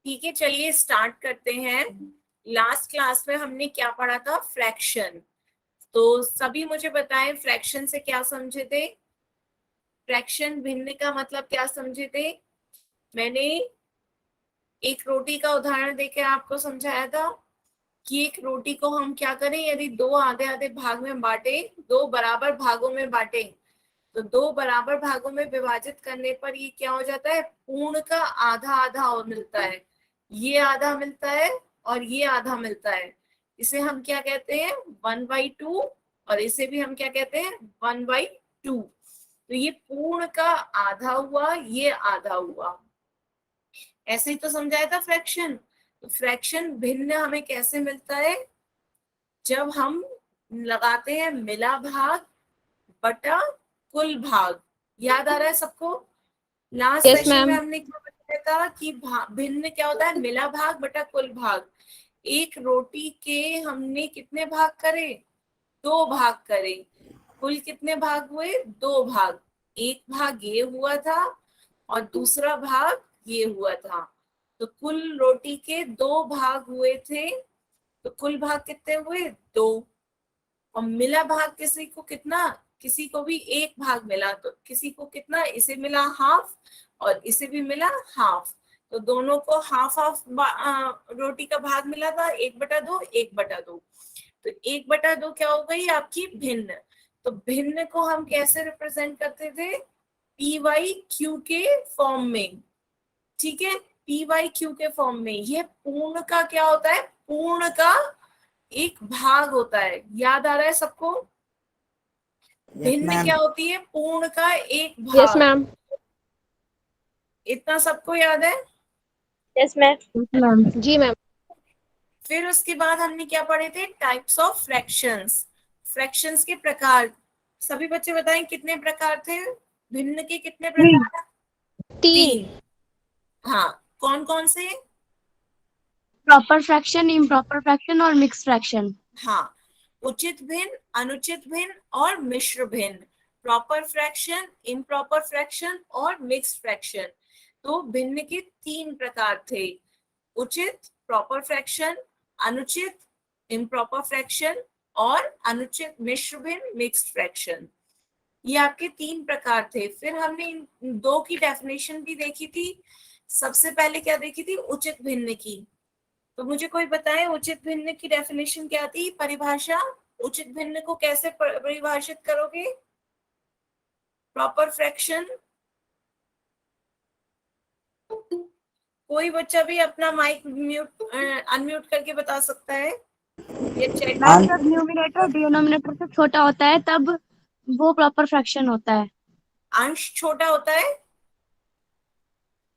ठीक है, चलिए स्टार्ट करते हैं। लास्ट क्लास में हमने क्या पढ़ा था? फ्रैक्शन। तो सभी मुझे बताएं, फ्रैक्शन से क्या समझे थे? फ्रैक्शन भिन्न का मतलब क्या समझे थे? मैंने एक रोटी का उदाहरण देकर आपको समझाया था कि एक रोटी को हम क्या करें, यदि दो आधे आधे भाग में बांटे, दो बराबर भागों में बांटे, तो दो बराबर भागों में विभाजित करने पर ये क्या हो जाता है? पूर्ण का आधा आधा मिलता है। ये आधा मिलता है और ये आधा मिलता है। इसे हम क्या कहते हैं? 1/2। और इसे भी हम क्या कहते हैं? 1/2। तो ये पूर्ण का आधा हुआ, ये आधा हुआ। ऐसे ही तो समझाया था फ्रैक्शन। तो फ्रैक्शन भिन्न हमें कैसे मिलता है? जब हम लगाते हैं मिला भाग बटा कुल भाग। याद आ रहा है सबको? लास्ट यस सेशन में मैम। हमने क्या बताया था कि भिन्न क्या होता है? मिला भाग बटा कुल भाग। एक रोटी के हमने कितने भाग करे? दो भाग करे। कुल कितने भाग हुए? दो भाग। एक भाग ये हुआ था और दूसरा भाग ये हुआ था। तो कुल रोटी के दो भाग हुए थे। तो कुल भाग कितने हुए? दो। और मिला भाग किसी को कितना? किसी को भी एक भाग मिला, तो किसी को कितना? इसे मिला हाफ और इसे भी मिला हाफ। तो दोनों को हाफ हाफ रोटी का भाग मिला था, 1/2 1/2। तो 1/2 क्या हो गई? आपकी भिन्न। तो भिन्न को हम कैसे रिप्रेजेंट करते थे? पी वाई क्यू के फॉर्म में। ठीक है, पी वाई क्यू के फॉर्म में। ये पूर्ण का क्या होता है? पूर्ण का एक भाग होता है। याद आ रहा है सबको? यस भिन्न मैम। क्या होती है? पूर्ण का एक यस भाग। मैम। इतना सबको याद है? Yes ma'am. जी मैम। फिर उसके बाद हमने क्या पढ़े थे? Types of fractions. फ्रैक्शंस के प्रकार। सभी बच्चे बताएं कितने प्रकार थे? भिन्न के कितने प्रकार? तीन। तीन। हाँ, कौन कौन से? प्रॉपर फ्रैक्शन, इम्प्रॉपर फ्रैक्शन और मिक्स फ्रैक्शन। हाँ, उचित भिन्न, अनुचित भिन्न और मिश्र भिन्न। प्रॉपर फ्रैक्शन, इम्प्रॉपर फ्रैक्शन और मिक्स्ड फ्रैक्शन। तो भिन्न के तीन प्रकार थे: उचित प्रॉपर फ्रैक्शन, अनुचित इम्प्रॉपर फ्रैक्शन और अनुचित मिश्र भिन्न मिक्स्ड फ्रैक्शन। ये आपके तीन प्रकार थे। फिर हमने इन दो की डेफिनेशन भी देखी थी। सबसे पहले क्या देखी थी? उचित भिन्न की। तो मुझे कोई बताए उचित भिन्न की डेफिनेशन क्या थी, परिभाषा? उचित भिन्न को कैसे परिभाषित करोगे? Proper fraction. कोई बच्चा भी अपना माइक म्यूट अनम्यूट करके बता सकता है? ये चैट मैम, में। जब न्यूमिनेटर डिनोमिनेटर से छोटा होता है तब वो प्रॉपर फ्रैक्शन होता है। अंश छोटा होता है।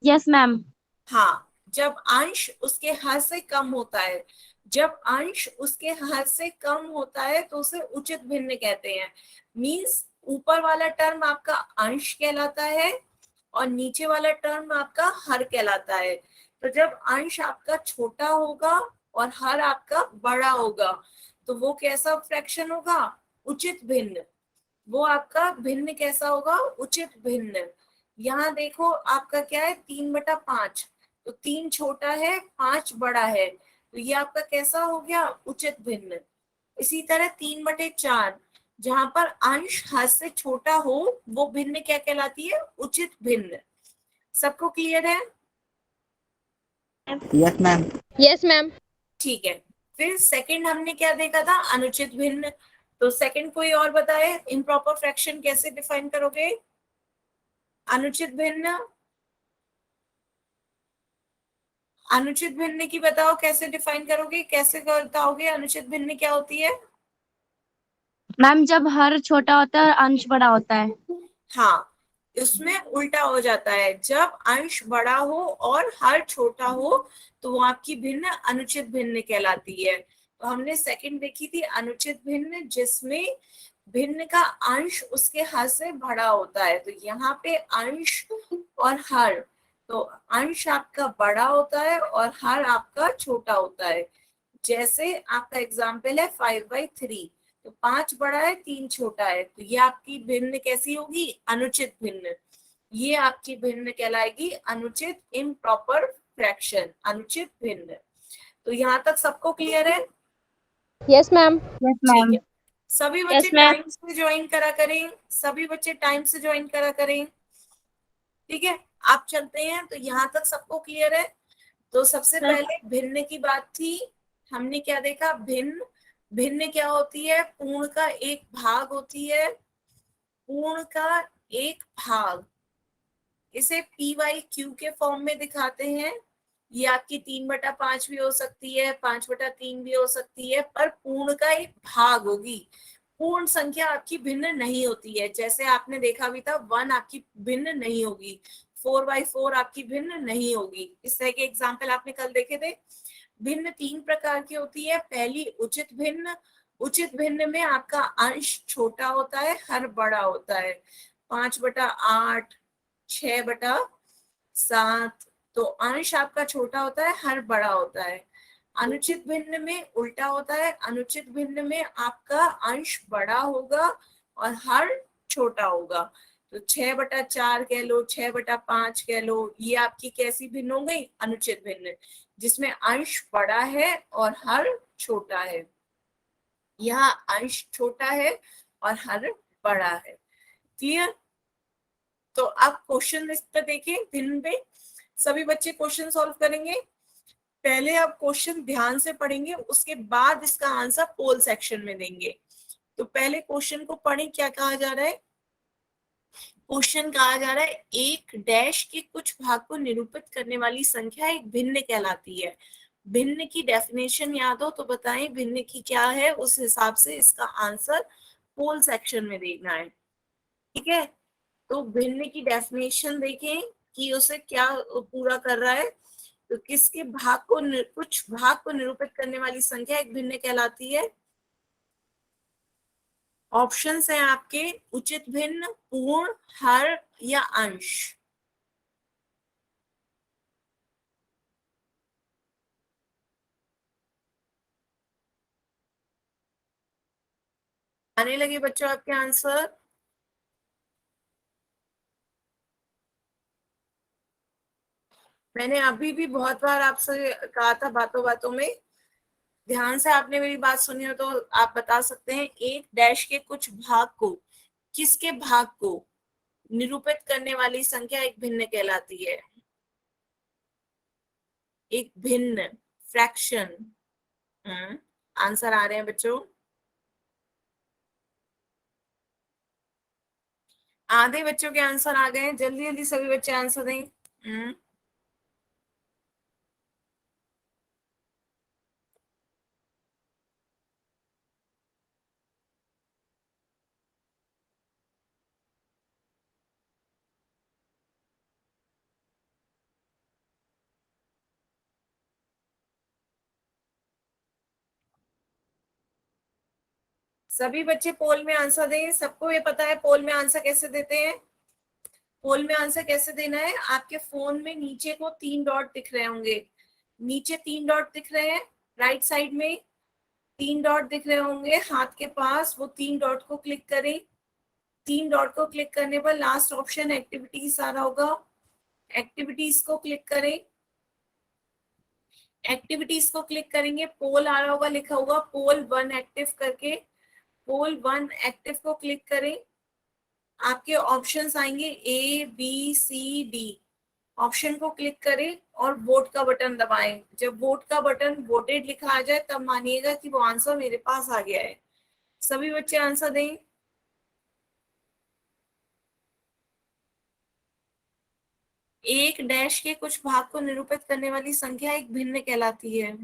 Yes ma'am. हाँ, जब अंश उसके हद से कम होता है। जब अंश उसके हद से कम होता है तो उसे उचित भिन्न कहते हैं। मींस ऊपर वाला टर्म आपका अंश कहलाता है और नीचे वाला टर्म आपका हर कहलाता है। तो जब अंश आपका छोटा होगा और हर आपका बड़ा होगा, तो वो कैसा फ्रैक्शन होगा? उचित भिन्न। वो आपका भिन्न कैसा होगा? उचित भिन्न। यहाँ देखो आपका क्या है? 3/5। तो 3 छोटा है, 5 बड़ा है, तो ये आपका कैसा हो गया? उचित भिन्न। इसी तरह 3/4, जहां पर अंश हद से छोटा हो, वो भिन्न क्या कहलाती है? उचित भिन्न। सबको क्लियर है? Yes ma'am. Yes ma'am. ठीक है। फिर सेकंड हमने क्या देखा था? अनुचित भिन्न। तो सेकंड कोई और बताए, इम्प्रॉपर फ्रैक्शन कैसे डिफाइन करोगे? अनुचित भिन्न। अनुचित भिन्न की बताओ कैसे डिफाइन करोगे, कैसे बताओगे अनुचित भिन्न क्या होती है? मैम, जब हर छोटा होता है और अंश बड़ा होता है। हाँ, इसमें उल्टा हो जाता है। जब अंश बड़ा हो और हर छोटा हो, तो वो आपकी भिन्न अनुचित भिन्न कहलाती है। तो हमने सेकंड देखी थी अनुचित भिन्न, जिसमें भिन्न का अंश उसके हद से बड़ा होता है। तो यहाँ पे अंश और हर, तो अंश आपका बड़ा होता है और हर आपका छोटा होता है। जैसे आपका एग्जाम्पल है 5/3। तो 5 बड़ा है, 3 छोटा है, तो ये आपकी भिन्न कैसी होगी? अनुचित भिन्न। ये आपकी भिन्न कहलाएगी अनुचित इम्प्रॉपर फ्रैक्शन, अनुचित भिन्न। तो यहाँ तक सबको क्लियर है? Yes ma'am. यस ठीक मैम। है, सभी बच्चे Yes, ma'am. टाइम से ज्वाइन करा करें, सभी बच्चे टाइम से ज्वाइन करा करें। ठीक है, आप चलते हैं। तो यहाँ तक सबको क्लियर है? तो सबसे Ma'am. पहले भिन्न की बात थी, हमने क्या देखा? भिन्न, भिन्न क्या होती है? पूर्ण का एक भाग होती है, पूर्ण का एक भाग। इसे पी वाई क्यू के फॉर्म में दिखाते हैं। ये आपकी 3/5 भी हो सकती है, 5/3 भी हो सकती है, पर पूर्ण का एक भाग होगी। पूर्ण संख्या आपकी भिन्न नहीं होती है। जैसे आपने देखा भी था, 1 आपकी भिन्न नहीं होगी, 4/4 आपकी भिन्न नहीं होगी। इस तरह के एग्जाम्पल आपने कल देखे थे। भिन्न 3 प्रकार की होती है। पहली उचित भिन्न। उचित भिन्न में आपका अंश छोटा होता है, हर बड़ा होता है। 5/8, 6/7। तो अंश आपका छोटा होता है, हर बड़ा होता है। अनुचित भिन्न में उल्टा होता है। अनुचित भिन्न में आपका अंश बड़ा होगा और हर छोटा होगा। तो 6/4 कह लो, 6/5 कह लो, ये आपकी कैसी भिन्न हो गई? अनुचित भिन्न, जिसमें अंश बड़ा है और हर छोटा है। यहाँ अंश छोटा है और हर बड़ा है। क्लियर? तो अब क्वेश्चन लिस्ट पे देखें, भिन्न पे सभी बच्चे क्वेश्चन सॉल्व करेंगे। पहले आप क्वेश्चन ध्यान से पढ़ेंगे, उसके बाद इसका आंसर पोल सेक्शन में देंगे। तो पहले क्वेश्चन को पढ़ें, क्या कहा जा रहा है? क्वेश्चन कहा जा रहा है, एक डैश के कुछ भाग को निरूपित करने वाली संख्या एक भिन्न कहलाती है। भिन्न की डेफिनेशन याद हो तो बताएं, भिन्न की क्या है, उस हिसाब से इसका आंसर पोल सेक्शन में देना है। ठीक है, तो भिन्न की डेफिनेशन देखें कि उसे क्या पूरा कर रहा है। तो किसके भाग को, कुछ भाग को निरूपित करने वाली संख्या एक भिन्न कहलाती है। ऑप्शंस हैं आपके, उचित भिन्न, पूर्ण, हर या अंश। आने लगे बच्चों आपके आंसर? मैंने अभी भी बहुत बार आपसे कहा था बातों बातों में, ध्यान से आपने मेरी बात सुनी हो तो आप बता सकते हैं। एक डैश के कुछ भाग को, किसके भाग को निरूपित करने वाली संख्या एक भिन्न कहलाती है? एक भिन्न, फ्रैक्शन। आंसर आ रहे हैं बच्चों? आधे बच्चों के आंसर आ गए हैं, जल्दी जल्दी सभी बच्चे आंसर दें। सभी बच्चे पोल में आंसर दें। सबको ये पता है पोल में आंसर कैसे देते हैं? पोल में आंसर कैसे देना है? आपके फोन में नीचे को 3 डॉट दिख रहे होंगे, नीचे 3 डॉट दिख रहे हैं, राइट साइड में 3 डॉट दिख रहे होंगे हाथ के पास। वो 3 डॉट को क्लिक करें। 3 डॉट को क्लिक करने पर लास्ट ऑप्शन एक्टिविटीज आ रहा होगा, एक्टिविटीज को क्लिक करें। एक्टिविटीज को क्लिक करेंगे, पोल आ रहा होगा, लिखा होगा पोल 1 एक्टिव करके। पोल 1 एक्टिव को क्लिक करें। आपके ऑप्शंस आएंगे A B C D. Option को क्लिक करें और वोट का बटन दबाएं। जब वोट का बटन वोटेड लिखा आ जाए तब मानिएगा कि वो आंसर मेरे पास आ गया है। सभी बच्चे आंसर दें। एक डैश के कुछ भाग को निरूपित करने वाली संख्या एक भिन्न कहलाती है।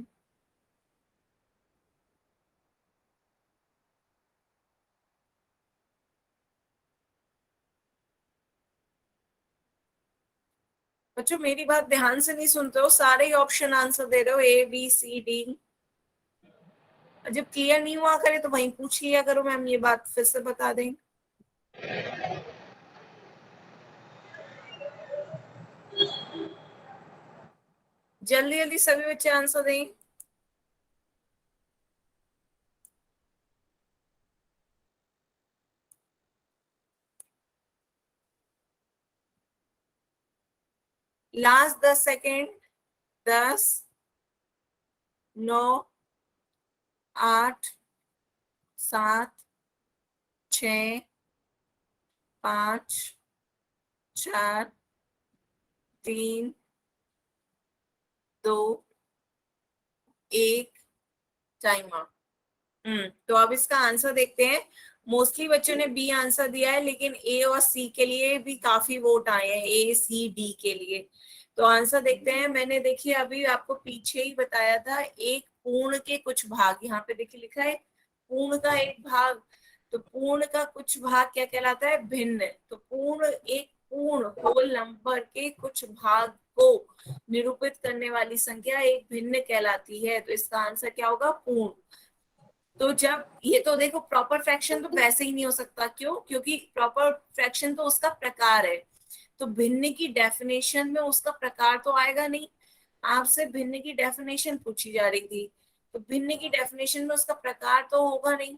बच्चों मेरी बात ध्यान से नहीं सुनते हो, सारे ही ऑप्शन आंसर दे रहे हो, ए बी सी डी। जब क्लियर नहीं हुआ करे तो वहीं पूछ लिया करो, मैम ये बात फिर से बता दें। जल्दी जल्दी सभी बच्चे आंसर दें। Last 10 second. 10, 9, 8, 7, 6, 5, 4, 3, 2, 1, time out. तो अब इसका आंसर देखते हैं। मोस्टली बच्चों ने बी आंसर दिया है, लेकिन ए और सी के लिए भी काफी वोट आए हैं, ए सी डी के लिए। तो आंसर देखते हैं। मैंने देखिए अभी आपको पीछे ही बताया था, एक पूर्ण के कुछ भाग, यहाँ पे देखिए लिखा है पूर्ण का एक भाग। तो पूर्ण का कुछ भाग क्या कहलाता है? भिन्न। तो एक पूर्ण होल नंबर के कुछ भाग को निरूपित करने वाली संख्या एक भिन्न कहलाती है। तो इसका आंसर क्या होगा? पूर्ण। तो जब ये, तो देखो प्रॉपर फ्रैक्शन तो वैसे ही नहीं हो सकता। क्यों? क्योंकि प्रॉपर फ्रैक्शन तो उसका प्रकार है। तो भिन्न की डेफिनेशन में उसका प्रकार तो आएगा नहीं। आपसे भिन्न की डेफिनेशन पूछी जा रही थी, तो भिन्न की डेफिनेशन में उसका प्रकार तो होगा नहीं।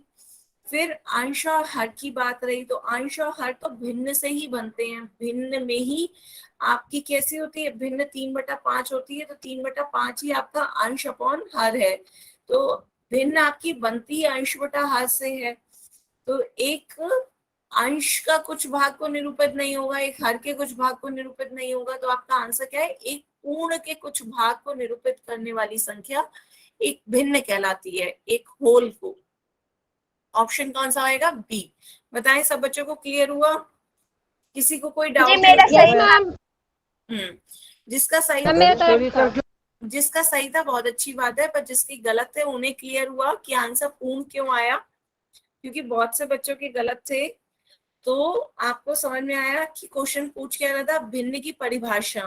फिर अंश और हर की बात रही, तो अंश और हर तो भिन्न से ही बनते हैं। भिन्न में ही आपकी कैसी होती है? भिन्न 3/5 होती है, तो 3/5 ही आपका अंश अपॉन हर है। तो भिन्न आपकी बनती अंश बटा हर से है। तो एक अंश का कुछ भाग को निरूपित नहीं होगा, एक हर के कुछ भाग को निरूपित नहीं होगा। तो आपका आंसर क्या है? एक पूर्ण के कुछ भाग को निरूपित करने वाली संख्या एक भिन्न कहलाती है, एक होल को। ऑप्शन कौन सा आएगा? बी। बताएं, सब बच्चों को क्लियर हुआ? किसी को कोई डाउट है? Yes, ma'am. जिसका सही Ma'am, मेरे तरफ था। जिसका सही था बहुत अच्छी बात है, पर जिसकी गलत है उन्हें क्लियर हुआ कि आंसर पूर्ण क्यों आया। क्योंकि बहुत से बच्चों के गलत थे। तो आपको समझ में आया कि क्वेश्चन पूछ क्या रहा था? भिन्न की परिभाषा।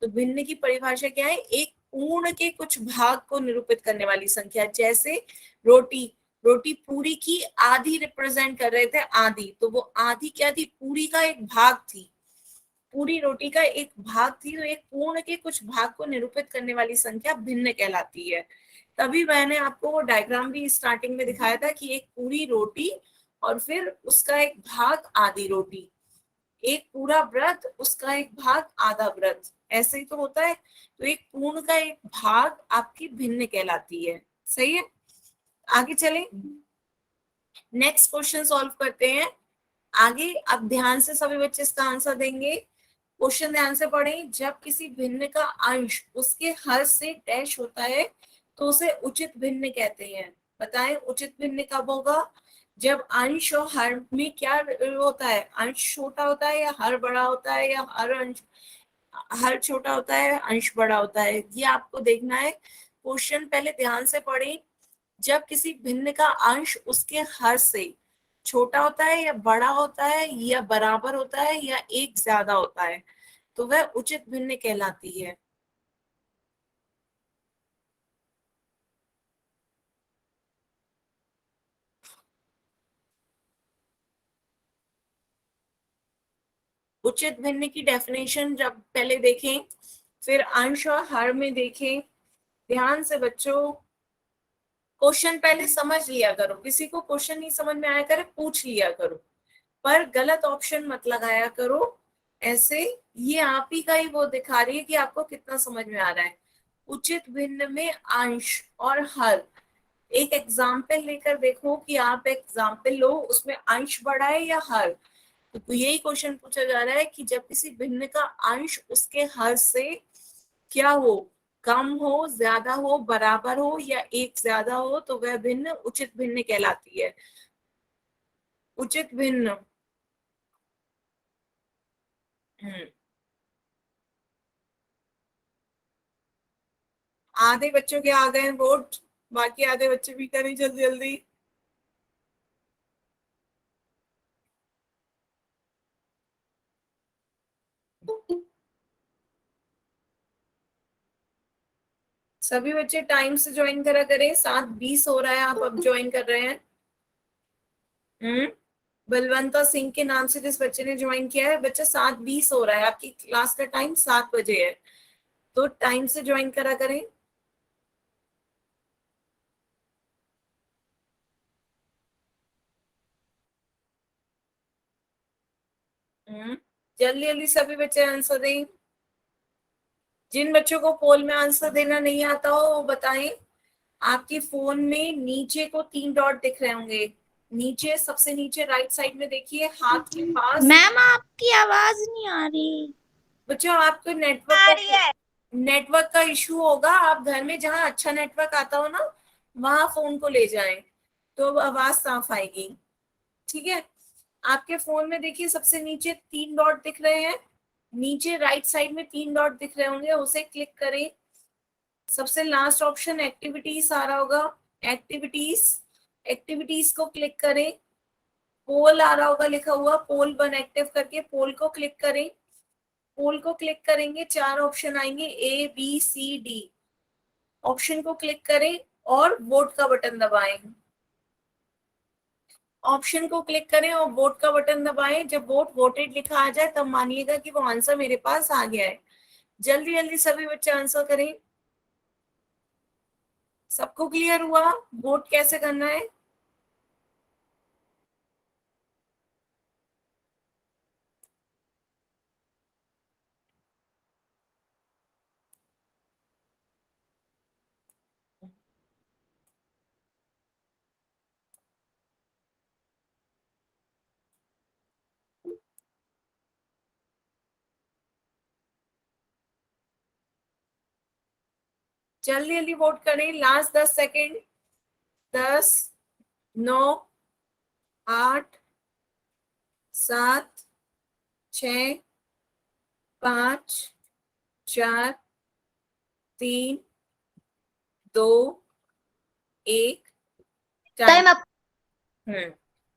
तो भिन्न की परिभाषा क्या है? एक पूर्ण के कुछ भाग को निरूपित करने वाली संख्या। जैसे रोटी, रोटी पूरी की आधी रिप्रेजेंट कर रहे थे, आधी। तो वो आधी क्या थी? पूरी का एक भाग थी, पूरी रोटी का एक भाग थी। तो एक पूर्ण के कुछ भाग को निरूपित करने वाली संख्या भिन्न कहलाती है। तभी मैंने आपको वो डायग्राम भी स्टार्टिंग में दिखाया था कि एक पूरी रोटी और फिर उसका एक भाग आधी रोटी, एक पूरा व्रत, उसका एक भाग आधा व्रत, ऐसे ही तो होता है। तो एक पूर्ण का एक भाग आपकी भिन्न कहलाती है। सही है? आगे चलें, नेक्स्ट क्वेश्चन सॉल्व करते हैं। आगे अब ध्यान से सभी बच्चे इसका आंसर देंगे। क्वेश्चन ध्यान से पढ़ें। जब किसी भिन्न का अंश उसके हर से डैश होता है तो उसे उचित भिन्न कहते हैं। बताएं, उचित भिन्न कब होगा? जब अंश और हर में क्या होता है? अंश छोटा होता है या हर बड़ा होता है, या हर छोटा होता है अंश बड़ा होता है। ये आपको देखना है। क्वेश्चन पहले ध्यान से पढ़ें। जब किसी भिन्न का अंश उसके हर से छोटा होता है या बड़ा होता है या बराबर होता है या एक ज्यादा होता है, तो वह उचित भिन्न कहलाती है। उचित भिन्न की डेफिनेशन जब पहले देखें, फिर अंश और हर में देखें। ध्यान से बच्चों, क्वेश्चन पहले समझ लिया करो। किसी को क्वेश्चन नहीं समझ में आया करे, पूछ लिया करो, पर गलत ऑप्शन मत लगाया करो। ऐसे ये आप ही का ही वो दिखा रही है कि आपको कितना समझ में आ रहा है। उचित भिन्न में अंश और हर, एक एग्जाम्पल लेकर देखो कि आप एग्जाम्पल लो, उसमें अंश बड़ा है या हर। तो यही क्वेश्चन पूछा जा रहा है कि जब किसी भिन्न का अंश उसके हर से क्या हो? कम हो, ज्यादा हो, बराबर हो या एक ज्यादा हो, तो वह भिन्न उचित भिन्न कहलाती है। उचित भिन्न। आधे बच्चों के आ गए वोट, बाकी आधे बच्चे भी करें जल्दी जल्दी। सभी बच्चे टाइम से ज्वाइन करा करें। 7:20 हो रहा है, आप अब ज्वाइन कर रहे हैं। बलवंता सिंह के नाम से जिस बच्चे ने ज्वाइन किया है, बच्चा 7:20 हो रहा है, आपकी क्लास का टाइम 7 बजे है, तो टाइम से ज्वाइन करा करें। जल्दी जल्दी सभी बच्चे आंसर दें। जिन बच्चों को पोल में आंसर देना नहीं आता हो वो बताएं। आपके फोन में नीचे को 3 डॉट दिख रहे होंगे, नीचे सबसे नीचे राइट साइड में देखिए हाथ के पास। मैम आपकी आवाज नहीं आ रही। बच्चों आपको नेटवर्क का इशू होगा। आप घर में जहाँ अच्छा नेटवर्क आता हो ना वहां फोन को ले जाएं तो आवाज साफ आएगी। ठीक है, आपके फोन में देखिए सबसे नीचे 3 डॉट दिख रहे हैं, नीचे राइट साइड में 3 डॉट दिख रहे होंगे, उसे क्लिक करें। सबसे लास्ट ऑप्शन एक्टिविटीज आ रहा होगा, एक्टिविटीज को क्लिक करें। पोल आ रहा होगा लिखा हुआ, पोल 1 एक्टिव करके पोल को क्लिक करें। पोल को क्लिक करेंगे 4 ऑप्शन आएंगे ABCD, ऑप्शन को क्लिक करें और वोट का बटन दबाएं। ऑप्शन को क्लिक करें और वोट का बटन दबाएं। जब वोट वोटेड लिखा आ जाए तब मानिएगा कि वो आंसर मेरे पास आ गया है। जल्दी जल्दी सभी बच्चे आंसर करें। सबको क्लियर हुआ वोट कैसे करना है? जल्दी जल्दी वोट करें, लास्ट 10 सेकेंड। 10, 9, 8, 7, 6, 5, 4, 3, 2, 1 time up.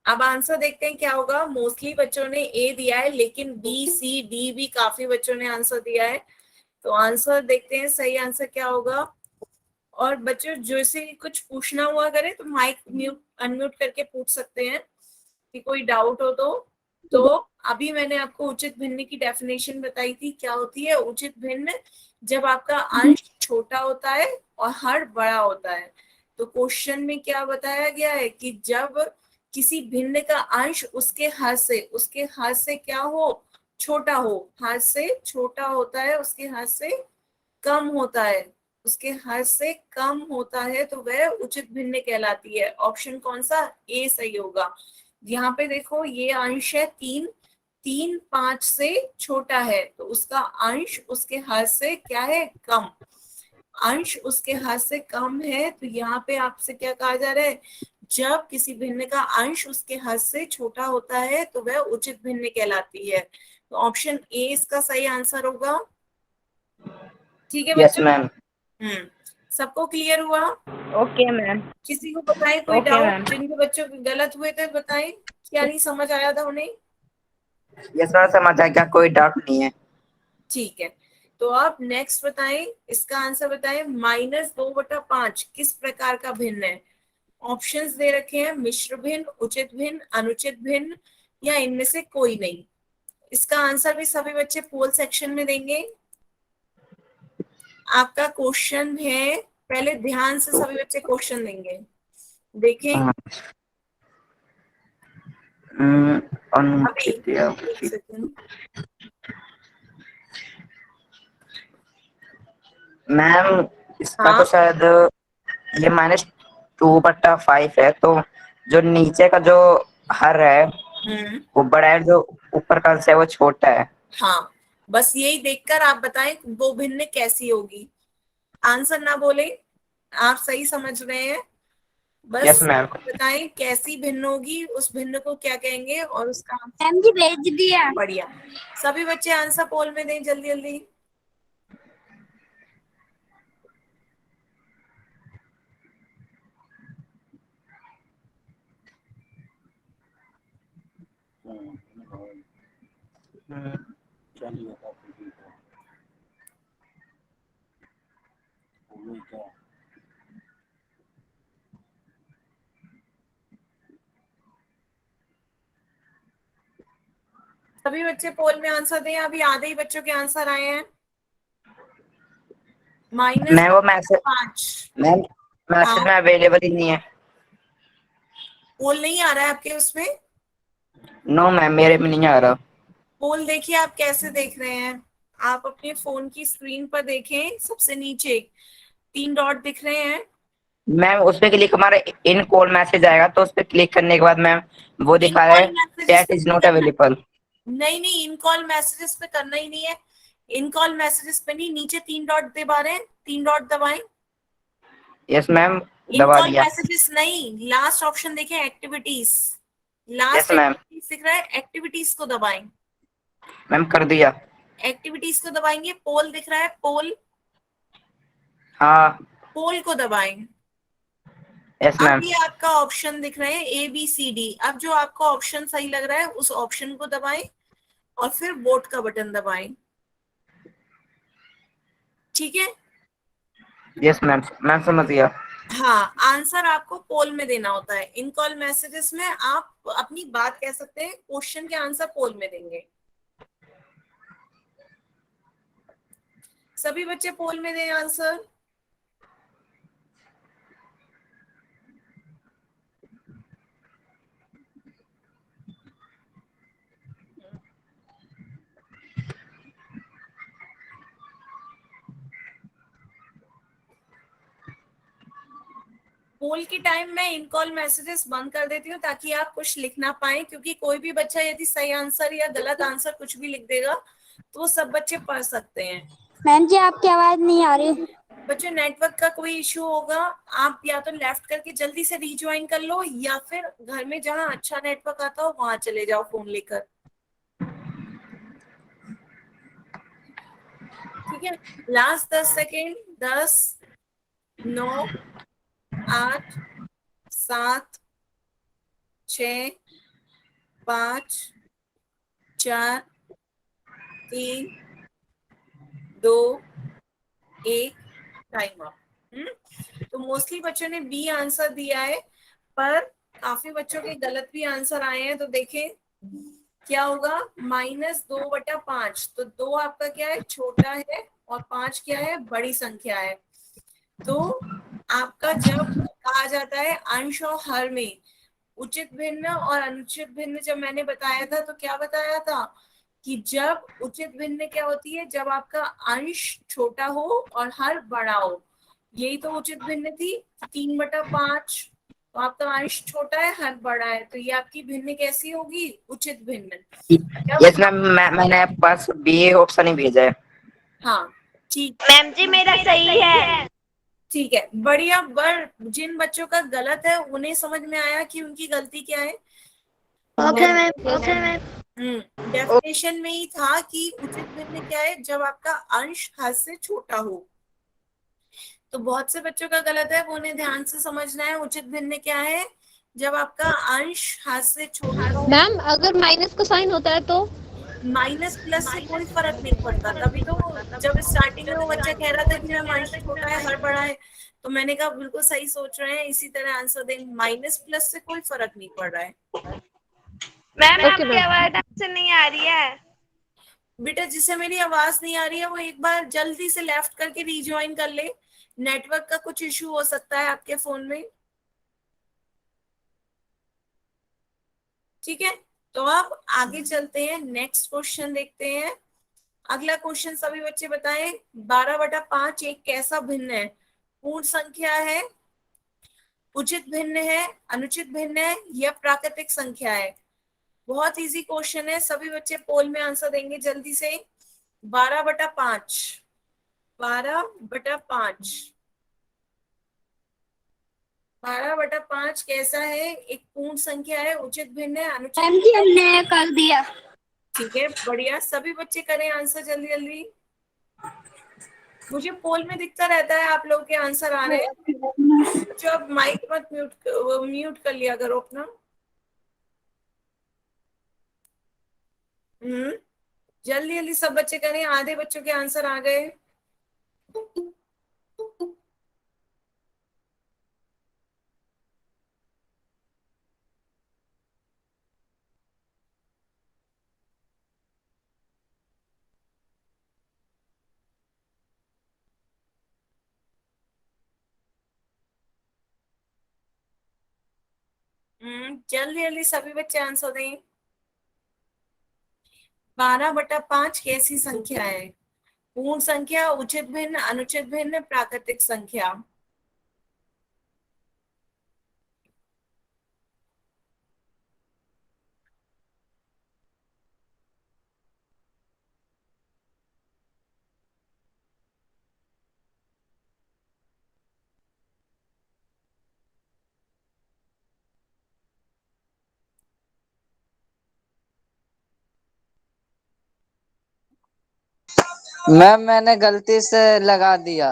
अब आंसर देखते हैं क्या होगा। मोस्टली बच्चों ने ए दिया है लेकिन BCD भी काफी बच्चों ने आंसर दिया है। तो आंसर देखते हैं सही आंसर क्या होगा। और बच्चों जैसे कुछ पूछना हुआ करे तो माइक म्यूट अनम्यूट करके पूछ सकते हैं कि कोई डाउट हो तो अभी मैंने आपको उचित भिन्न की डेफिनेशन बताई थी। क्या होती है उचित भिन्न? जब आपका अंश छोटा होता है और हर बड़ा होता है। तो क्वेश्चन में क्या बताया गया है कि जब किसी भिन्न का अंश उसके हर से क्या हो, छोटा हो, हर से छोटा होता है, उसके हर से कम होता है, उसके हर से कम होता है तो वह उचित भिन्न कहलाती है। ऑप्शन कौन सा? ए सही होगा। यहाँ पे देखो ये अंश है 3, 3 5 से छोटा है तो उसका अंश उसके हर से क्या है? कम। अंश उसके हर से कम है तो यहाँ पे आपसे क्या कहा जा रहा है? जब किसी भिन्न का अंश उसके हर से छोटा होता है तो वह उचित भिन्न कहलाती है। तो ऑप्शन ए इसका सही आंसर होगा। ठीक है यस बच्चों? मैम। सबको क्लियर हुआ? Okay, ma'am. किसी को बताएं कोई Okay, डाउट? ma'am. जिनके बच्चों के गलत हुए थे बताएं क्या नहीं समझ आया था उन्हें। यस मैम समझ आ गया, कोई डाउट नहीं है। ठीक है, तो आप नेक्स्ट बताएं, इसका आंसर बताएं। -2/5 किस प्रकार का भिन्न है? ऑप्शंस दे रखे हैं, मिश्र भिन्न, उचित भिन्न, अनुचित भिन्न या इनमें से कोई नहीं। इसका आंसर भी सभी बच्चे पोल सेक्शन में देंगे। आपका क्वेश्चन है, पहले ध्यान से सभी बच्चे क्वेश्चन देंगे, देखें। हाँ। अभी अनुचित या एक उचित। सेकंड। मैम इसका हाँ तो शायद ये -2/5 है, तो जो नीचे का जो हर है वो बड़ा है, जो ऊपर का है वो छोटा है। हाँ, बस यही देखकर आप बताएं वो भिन्न कैसी होगी। आंसर ना बोले, आप सही समझ रहे हैं, यस बस मैम। बताएं कैसी भिन्न होगी, उस भिन्न को क्या कहेंगे और उसका मैम जी भेज दिया। बढ़िया। सभी बच्चे आंसर पोल में दें जल्दी जल्दी। सभी बच्चे पोल में आंसर दें। अभी आधे ही बच्चों के आंसर आए हैं। मैम वो मैसेज -5। मैम मैसेज में अवेलेबल ही नहीं है। पोल नहीं आ रहा है आपके उसमें? नो मैम मेरे में नहीं आ रहा। पोल देखिए आप कैसे देख रहे हैं। आप अपने फोन की स्क्रीन पर देखें, सबसे नीचे 3 डॉट दिख रहे हैं। मैम उस पे क्लिक हमारा इन कॉल मैसेज आएगा, तो उस पे क्लिक करने के बाद मैम वो इन दिखा रहा कॉल है messages chat is not available. नहीं नहीं, इन कॉल मैसेजेस पे करना ही नहीं है। इन कॉल मैसेजेस पे नहीं, नीचे 3 डॉट दबा रहे हैं, 3 डॉट दबाएं। यस मैम, इन दबा कॉल दिया। मैसेजेस नहीं, लास्ट ऑप्शन देखें, activities. Yes last ma'am. Activities दिख रहा है, एक्टिविटीज को दबाएं। मैम कर दिया। एक्टिविटीज को दबाएंगे, पोल दिख रहा है, पोल, हाँ। पोल को दबाएं। यस अब मैम। ये आपका ऑप्शन दिख रहे हैं ABCD। अब जो आपका ऑप्शन सही लग रहा है उस ऑप्शन को दबाएं और फिर वोट का बटन दबाएं। ठीक है? यस मैम, मैं समझ गया। हाँ, आंसर आपको पोल में देना होता है। इन कॉल मैसेजेस में आप अपनी बात कह सकते हैं, क्वेश्चन के आंसर पोल में देंगे। सभी बच्चे पोल में दें आंसर। पोल के टाइम में इन कॉल मैसेजेस बंद कर देती हूँ ताकि आप कुछ लिख ना पाए, क्योंकि कोई भी बच्चा यदि सही आंसर या गलत आंसर कुछ भी लिख देगा तो वो सब बच्चे पढ़ सकते हैं। मैम जी आपकी आवाज नहीं आ रही। बच्चों, नेटवर्क का कोई इशू होगा, आप या तो लेफ्ट करके जल्दी से रीज्वाइन कर लो, या फिर घर में जहां अच्छा नेटवर्क आता हो वहां चले जाओ फोन लेकर। ठीक है, लास्ट 10 सेकेंड। 10, 9, 8, 7, 6, 5, 4, 3, 2, 1, time up. तो मोस्टली बच्चों ने बी आंसर दिया है, पर काफी बच्चों के गलत भी आंसर आए हैं। तो देखें क्या होगा, -2/5। तो 2 आपका क्या है, छोटा है, और 5 क्या है, बड़ी संख्या है। तो आपका जब कहा जाता है अंश और हर में उचित भिन्न और अनुचित भिन्न, जब मैंने बताया था तो क्या बताया था कि जब उचित भिन्न क्या होती है, जब आपका अंश छोटा हो और हर बड़ा हो। यही तो उचित भिन्न थी, 3/5। तो आपका अंश छोटा है, हर बड़ा है, तो ये आपकी भिन्न कैसी होगी, उचित भिन्न। यस मैम, मैंने आपके पास बी ऑप्शन ही भेजा है। हाँ ठीक, मैम जी मेरा सही है। ठीक है, बढ़िया। जिन बच्चों का गलत है उन्हें समझ में आया कि उनकी गलती क्या है। Okay ma'am, okay ma'am. Definition में ही था कि उचित भिन्न क्या है, जब आपका अंश हद से छोटा हो। तो बहुत से बच्चों का गलत है, वो उन्हें ध्यान से समझना है। उचित भिन्न क्या है, जब आपका अंश हद से छोटा हो। मैम अगर माइनस का साइन होता है तो? माइनस प्लस से कोई फर्क नहीं पड़ता। तभी तो जब स्टार्टिंग में वो बच्चा कह रहा था कि मैम अंश छोटा है, हर बड़ा है, तो मैंने कहा बिल्कुल सही सोच रहे हैं, इसी तरह आंसर दें। माइनस प्लस से कोई फर्क नहीं पड़ रहा है। मैम ओके आपकी मैम। आवाज ढंग से नहीं आ रही है। बेटा, जिसे मेरी आवाज नहीं आ रही है वो एक बार जल्दी से लेफ्ट करके रिज्वाइन कर ले। नेटवर्क का कुछ इशू हो सकता है आपके फोन में। ठीक है, तो अब आगे चलते हैं, नेक्स्ट क्वेश्चन देखते हैं। अगला क्वेश्चन सभी बच्चे बताएं, 12/5 एक कैसा भिन्न है, पूर्ण संख्या है, उचित भिन्न है, अनुचित भिन्न है, या प्राकृतिक संख्या है। बहुत इजी क्वेश्चन है, सभी बच्चे पोल में आंसर देंगे जल्दी से। 12/5, 12/5, 12/5 कैसा है, एक पूर्ण संख्या है, उचित भिन्न है, अनुचित मैम जी हमने कर दिया। ठीक है, बढ़िया। सभी बच्चे करें आंसर जल्दी जल्दी। मुझे पोल में दिखता रहता है आप लोग के आंसर आ रहे हैं। जो अब माइक मत म्यूट कर लिया करो अपना। जल्दी जल्दी सब बच्चे करें, आधे बच्चों के आंसर आ गए। जल्दी जल्दी सभी बच्चे आंसर दें। 12/5 कैसी संख्या है? पूर्ण संख्या, उचित भिन्न, अनुचित भिन्न, प्राकृतिक संख्या। मैम मैंने गलती से लगा दिया।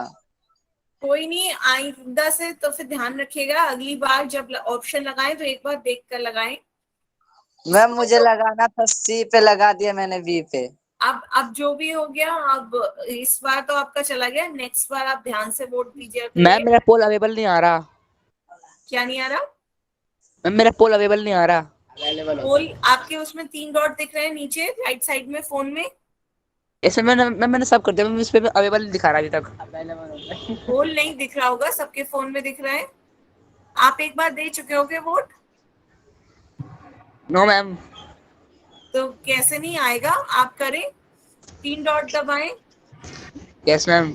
कोई नहीं, आइंदा से तो फिर ध्यान रखिएगा, अगली बार जब ऑप्शन लगाएं तो एक बार देख कर लगाएं। मैम मुझे लगाना था सी पे, लगा दिया मैंने बी पे। अब जो भी हो गया, अब इस बार तो आपका चला गया, नेक्स्ट बार आप ध्यान से वोट दीजिए। मैम मेरा पोल अवेलेबल नहीं आ रहा। क्या नहीं आ रहा? मैम मेरा पोल अवेलेबल नहीं आ रहा। पोल आपके उसमें 3 डॉट दिख रहे हैं नीचे राइट साइड में फोन में। इसमें मैंने सब कर दिया, मैम इस पे अवेलेबल नहीं दिखा रहा अभी तक। पोल नहीं दिख रहा होगा, सबके फोन में दिख रहा है। आप एक बार दे चुके होगे वोट? No ma'am. तो कैसे नहीं आएगा, आप करें, 3 डॉट दबाएं, यस मैम।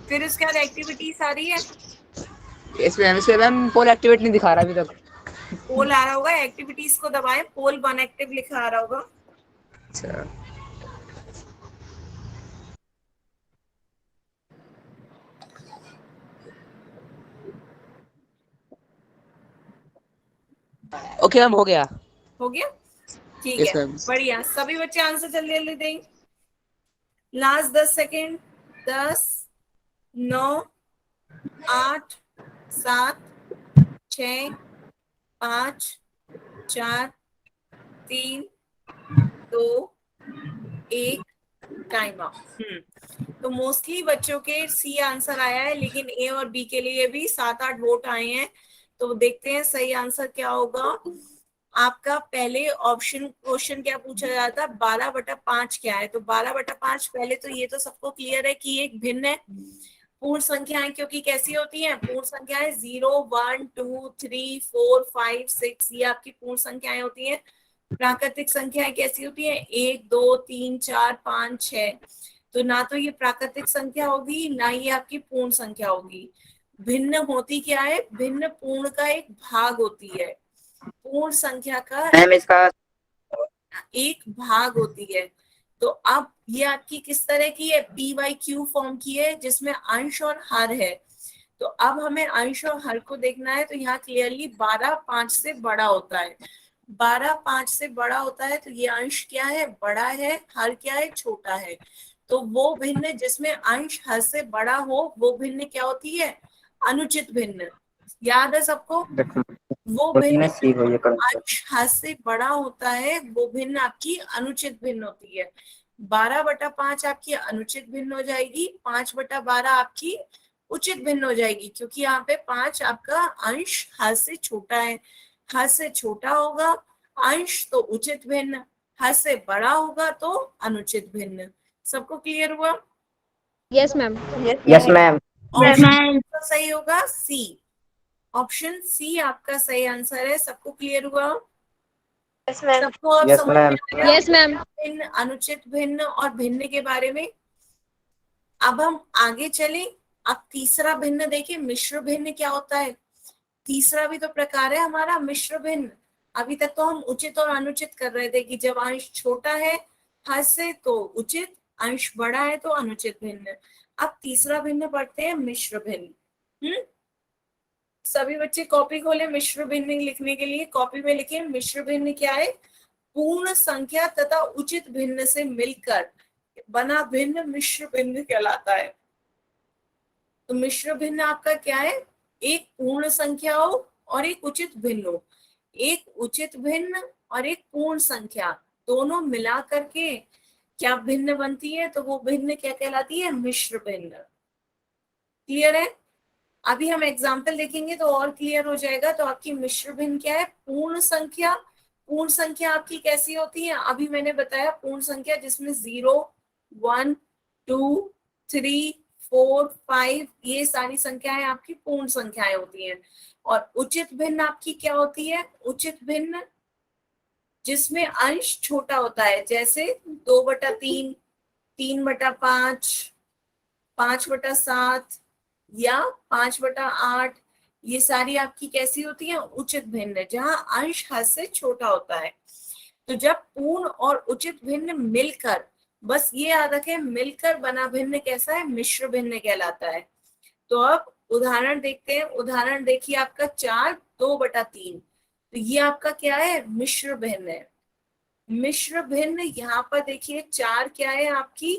फिर उसके बाद एक्टिविटीज आ रही है। यस मैम, इसमें मैम पोल एक्टिवेट नहीं दिखा रहा अभी तक। पोल आ रहा होगा, एक्टिविटीज को दबाएं, पोल 1 एक्टिव लिखा आ रहा होगा। अच्छा ओके मैम, हो गया। हो गया, ठीक Yes, है, ma'am. बढ़िया। सभी बच्चे आंसर जल्दी जल्दी दें। Last 10 second. 10, 9, 8, 7, 6, 5, 4, 3, 2, 1, time out. तो मोस्टली बच्चों के सी आंसर आया है, लेकिन ए और बी के लिए भी 7-8 वोट आए हैं। तो देखते हैं सही आंसर क्या होगा। आपका पहले ऑप्शन क्वेश्चन क्या पूछा जाता है, 12/5 क्या है? तो 12/5 पहले तो ये तो सबको क्लियर है कि एक भिन्न है। पूर्ण संख्याएं क्योंकि कैसी होती हैं? पूर्ण संख्याएं 0, 1, 2, 3, 4, 5, 6 ये आपकी पूर्ण संख्याएं होती हैं। प्राकृतिक संख्याएं कैसी होती हैं? 1, 2, 3, 4, 5, 6। तो ना तो ये प्राकृतिक संख्या होगी, ना ये आपकी पूर्ण संख्या होगी। भिन्न होती क्या है? भिन्न पूर्ण का एक भाग होती है, पूर्ण संख्या का मैम इसका एक भाग होती है। तो अब ये आपकी किस तरह की है? PYQ फॉर्म की है, जिसमें अंश और हर है। तो अब हमें अंश और हर को देखना है। तो यहाँ क्लियरली 12 5 से बड़ा होता है। 12 5 से बड़ा होता है, तो ये अंश क्या है? बड़ा है। हर क्या है? छोटा है। तो वो भिन्न जिसमें अंश हर से बड़ा हो, वो भिन्न क्या होती है? अनुचित भिन्न। याद है सबको? वो भिन्न सी हो ये अंश हद से बड़ा होता है, वो भिन्न आपकी अनुचित भिन्न होती है। 12/5 आपकी अनुचित भिन्न हो जाएगी, 5/12 आपकी उचित भिन्न हो जाएगी, क्योंकि यहाँ पे 5 आपका अंश हद से छोटा है। हद से छोटा होगा अंश तो उचित भिन्न, हद से बड़ा होगा तो अनुचित भिन्न। सबको क्लियर हुआ? Yes ma'am. Yes ma'am. Option सही होगा सी। ऑप्शन सी आपका सही आंसर है। सबको क्लियर हुआ? Yes ma'am. सबको अब Yes, समझ ma'am. में आ गया यस मैम। भिन्न, अनुचित भिन्न और भिन्न के बारे में। अब हम आगे चलें। अब तीसरा भिन्न देखें, मिश्र भिन्न क्या होता है? तीसरा भी तो प्रकार है हमारा मिश्र भिन्न। अभी तक तो हम उचित और अनुचित कर रहे थे कि जब अंश छोटा है हद से तो उचित, अंश बड़ा है तो अनुचित भिन्न। अब तीसरा भिन्न पढ़ते हैं, मिश्र भिन्न। सभी बच्चे कॉपी खोले मिश्र भिन्न लिखने के लिए। कॉपी में लिखें मिश्र भिन्न क्या है? पूर्ण संख्या तथा उचित भिन्न से मिलकर बना भिन्न मिश्र भिन्न कहलाता है। तो मिश्र भिन्न आपका क्या है? एक पूर्ण संख्या हो और एक उचित भिन्न हो। एक उचित भिन्न और एक पूर्ण संख्या दोनों मिला करके क्या भिन्न बनती है? तो वो भिन्न क्या कहलाती है? मिश्र भिन्न। क्लियर है? अभी हम एग्जाम्पल देखेंगे तो और क्लियर हो जाएगा। तो आपकी मिश्र भिन्न क्या है? पूर्ण संख्या। पूर्ण संख्या आपकी कैसी होती है? अभी मैंने बताया पूर्ण संख्या जिसमें 0, 1, 2, 3, 4, 5 ये सारी संख्याएं आपकी पूर्ण संख्याएं होती हैं। और उचित भिन्न आपकी क्या होती है? उचित भिन्न जिसमें अंश छोटा होता है, जैसे 2/3, 3/5, 5/7 या 5/8, ये सारी आपकी कैसी होती है? उचित भिन्न, जहां अंश हद से छोटा होता है। तो जब पूर्ण और उचित भिन्न मिलकर, बस ये याद रखें, मिलकर बना भिन्न कैसा है? मिश्र भिन्न कहलाता है। तो अब उदाहरण देखते हैं। उदाहरण देखिए आपका 4 2/3, तो ये आपका क्या है? मिश्र भिन्न है। मिश्र भिन्न यहाँ पर देखिए 4 क्या है? आपकी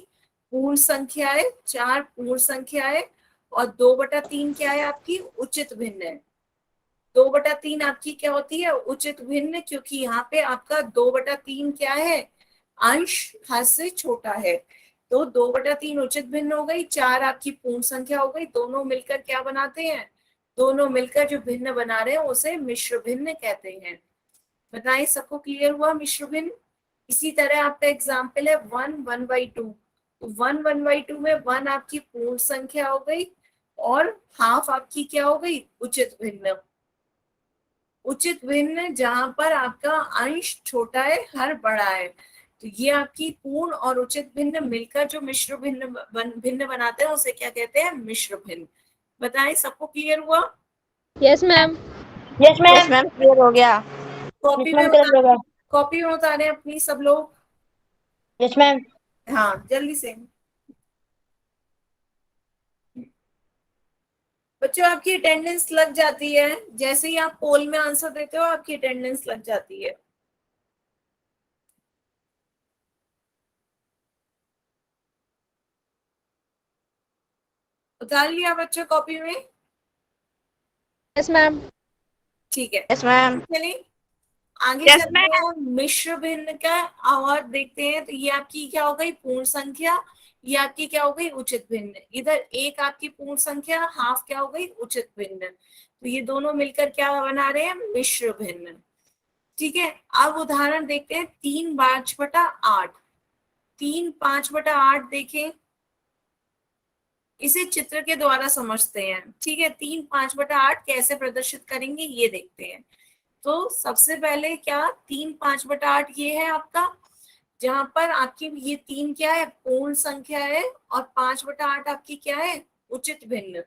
पूर्ण संख्या है, 4 पूर्ण संख्या है, और 2/3 क्या है? आपकी उचित भिन्न है। 2/3 आपकी क्या होती है? उचित भिन्न, क्योंकि यहाँ पे आपका 2/3 क्या है? अंश हद से छोटा है। तो 2/3 उचित भिन्न हो गई, 4 आपकी पूर्ण संख्या हो गई। दोनों मिलकर क्या बनाते हैं? दोनों मिलकर जो भिन्न बना रहे हैं उसे मिश्र भिन्न कहते हैं। बताइए, सबको क्लियर हुआ मिश्र भिन्न? इसी तरह आपका एग्जाम्पल है 1 1/2। तो 1 1/2 में 1 आपकी पूर्ण संख्या हो गई और हाफ आपकी क्या हो गई? उचित भिन्न। उचित भिन्न जहां पर आपका अंश छोटा है, हर बड़ा है। तो ये आपकी पूर्ण और उचित भिन्न मिलकर जो मिश्र भिन्न बनाते हैं उसे क्या कहते हैं? मिश्र भिन्न। बताएं, सबको क्लियर हुआ? Yes ma'am. Yes yes ma'am, clear हो गया। कॉपी में कॉपी में उतारे अपनी सब लोग। Yes ma'am. हाँ, जल्दी से। बच्चों, आपकी अटेंडेंस लग जाती है जैसे ही आप पोल में आंसर देते हो, आपकी अटेंडेंस लग जाती है। उतार लिया बच्चों कॉपी में? Yes ma'am. ठीक है, यस मैम। चलिए आगे Yes, चलते हैं। मिश्र भिन्न का और देखते हैं। तो ये आपकी क्या हो गई? पूर्ण संख्या। ये आपकी क्या हो गई? उचित भिन्न। इधर एक आपकी पूर्ण संख्या, हाफ क्या हो गई? उचित भिन्न। तो ये दोनों मिलकर क्या बना रहे हैं? मिश्र भिन्न। ठीक है, अब उदाहरण देखते हैं 3 5/8। 3 5/8 देखें, इसे चित्र के द्वारा समझते हैं। ठीक है, 3 5/8 कैसे प्रदर्शित करेंगे ये देखते हैं। तो सबसे पहले क्या, 3 5/8 ये है आपका, जहां पर आपकी ये 3 क्या है? पूर्ण संख्या है, और 5/8 आपकी क्या है? उचित भिन्न।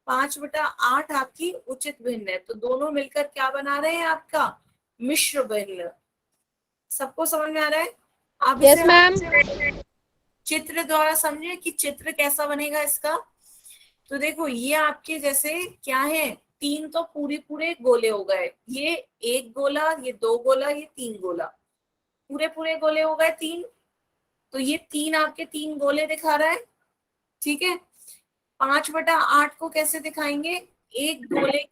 5/8 आपकी उचित भिन्न है। तो दोनों मिलकर क्या बना रहे हैं? आपका मिश्र भिन्न। सबको समझ में आ रहा है? आप यस इसे मैम। चित्र द्वारा समझे कि चित्र कैसा बनेगा इसका। तो देखो, ये आपके जैसे क्या है? 3 तो पूरे गोले हो गए। ये 1 गोला, ये 2 गोला, ये 3 गोला, पूरे गोले हो गए 3। तो ये 3 आपके 3 गोले दिखा रहा है। ठीक है, 5/8 को कैसे दिखाएंगे? एक गोले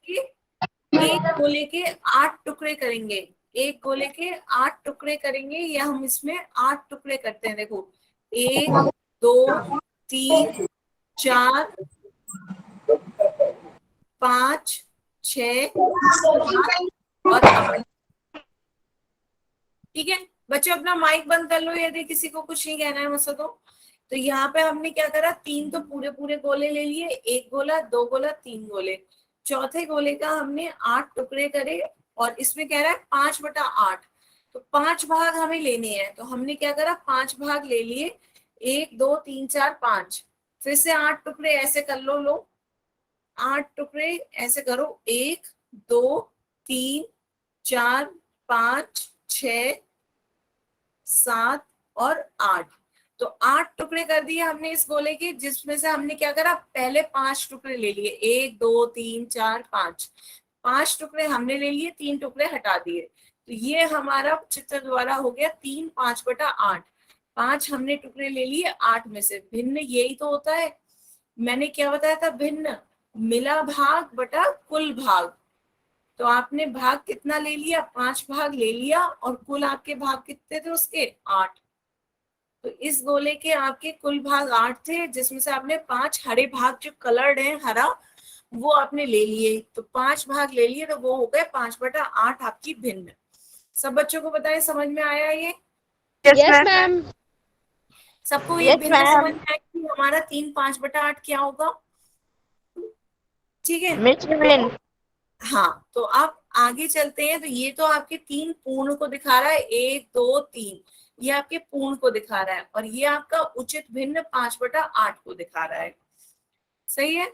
के 8 टुकड़े करेंगे। एक गोले के 8 टुकड़े करेंगे, या हम इसमें 8 टुकड़े करते हैं। देखो, 1 2 3 4 5 6 और 8। ठीक है बच्चों, अपना माइक बंद कर लो यदि किसी को कुछ नहीं कहना है मुझसे। तो यहाँ पे हमने क्या करा? 3 तो पूरे गोले ले लिए, 1 गोला, 2 गोला, 3 गोले। चौथे गोले का हमने 8 टुकड़े करे, और इसमें कह रहा है 5/8। तो 5 भाग हमें लेने हैं। तो हमने क्या करा? 5 भाग ले लिए, 1 2 3 4 5। फिर से 8 टुकड़े ऐसे कर लो 8 टुकड़े ऐसे करो, 1 2 3 4 5 6 7 और 8। तो 8 टुकड़े कर दिए हमने इस गोले के, जिसमें से हमने क्या करा? पहले 5 टुकड़े ले लिए, 1 2 3 4 5। 5 टुकड़े हमने ले लिए, 3 टुकड़े हटा दिए। तो ये हमारा चित्र द्वारा हो गया 3 5/8। 5 हमने टुकड़े ले लिए 8 में से। भिन्न यही तो होता है। मैंने क्या बताया था? भिन्न मिला भाग बटा कुल भाग। तो आपने भाग कितना ले लिया? 5 भाग ले लिया, और कुल आपके भाग कितने थे उसके? 8। तो इस गोले के आपके कुल भाग 8 थे, जिसमें से आपने 5 हरे भाग जो कलर्ड है हरा, वो आपने ले लिए। तो 5 भाग ले लिए, तो वो हो गए 5/8 आपकी भिन्न। सब बच्चों को बताएं, समझ में आया ये? Yes ma'am. सबको ये भिन्न समझ में आया कि हमारा 3 5/8 क्या होगा? ठीक है, मिश्र भिन्न। हाँ, तो आप आगे चलते हैं। तो ये तो आपके 3 पूर्ण को दिखा रहा है, 1 2 3, ये आपके पूर्ण को दिखा रहा है, और ये आपका उचित भिन्न 5/8 को दिखा रहा है। सही है।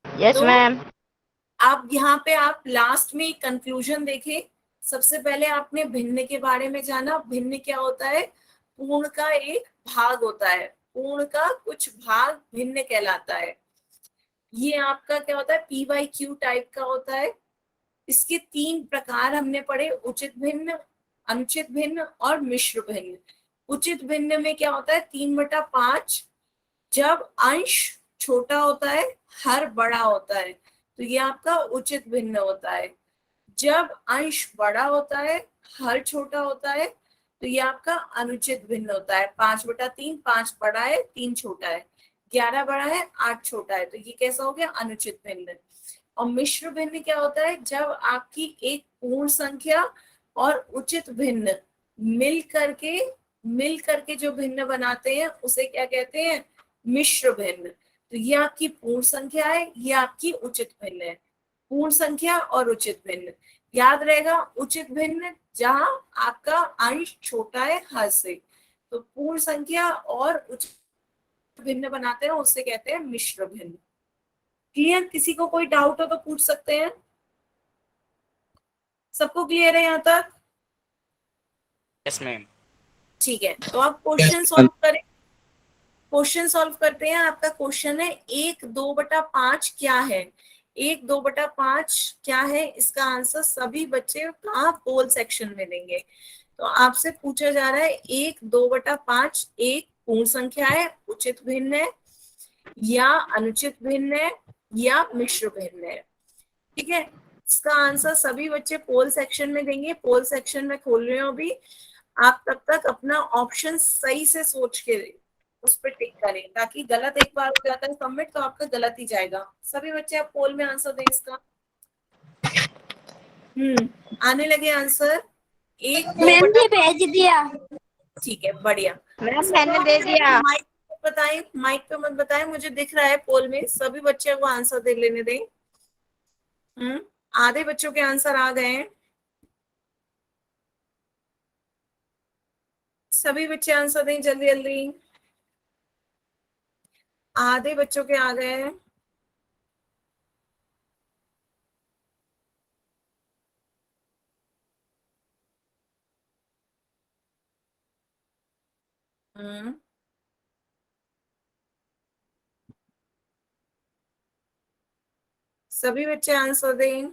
यस तो मैम। आप यहाँ पे आप लास्ट में कंक्लूजन देखें। सबसे पहले आपने भिन्न के बारे में जाना। भिन्न क्या होता है? पूर्ण का एक भाग होता है, पूर्ण का कुछ भाग भिन्न कहलाता है। ये आपका क्या होता है? PYQ टाइप का होता है। इसके 3 प्रकार हमने पढ़े, उचित भिन्न, अनुचित भिन्न और मिश्र भिन्न। उचित भिन्न में क्या होता है? 3/5 जब अंश छोटा होता है, हर बड़ा होता है, तो ये आपका उचित भिन्न होता है। जब अंश बड़ा होता है, हर छोटा होता है, तो ये आपका अनुचित भिन्न होता है। 5/3, 5 बड़ा है, 3 छोटा है, 11 बड़ा है, 8 छोटा है, तो ये कैसा हो गया? अनुचित भिन्न। और मिश्र भिन्न क्या होता है? जब आपकी एक पूर्ण संख्या और उचित भिन्न मिल करके जो भिन्न बनाते हैं उसे क्या कहते हैं? मिश्र भिन्न। तो ये आपकी पूर्ण संख्या है, ये आपकी उचित भिन्न है। पूर्ण संख्या और उचित भिन्न याद रहेगा। उचित भिन्न जहां आपका अंश छोटा है हर से, तो पूर्ण संख्या और उचित भिन्न बनाते हैं उससे कहते हैं मिश्र भिन्न। क्लियर? किसी को कोई डाउट हो तो पूछ सकते हैं। सबको क्लियर है यहाँ तक? Yes ma'am. ठीक है, तो आप क्वेश्चन सॉल्व करें। क्वेश्चन सॉल्व करते हैं। आपका क्वेश्चन है 1/2/5 क्या है? 1/2/5 क्या है? इसका आंसर सभी बच्चे कहाँ? पोल सेक्शन में देंगे। तो आपसे पूछा जा रहा है 1/2/5 एक पूर्ण संख्या है, उचित भिन्न है या अनुचित भिन्न है या मिश्र भिन्न है। ठीक है, इसका आंसर सभी बच्चे पोल सेक्शन में देंगे। पोल सेक्शन में खोल रहे हो अभी। आप तब तक अपना ऑप्शन सही से सोच के उस पर टिक करें, ताकि गलत एक बार हो जाता है सबमिट तो आपका गलत ही जाएगा। सभी बच्चे आप पोल में आंसर दें इसका। आने लगे आंसर। 1/2 भेज दिया। ठीक है, बढ़िया। मैम मैंने दे दिया। माइक पे बताएं, माइक पे मत बताएं, मुझे दिख रहा है पोल में। सभी बच्चे को आंसर दे लेने दें। आधे बच्चों के आंसर आ गए हैं। सभी बच्चे आंसर दें जल्दी जल्दी। आधे बच्चों के आ गए हैं। सभी बच्चे आंसर दें।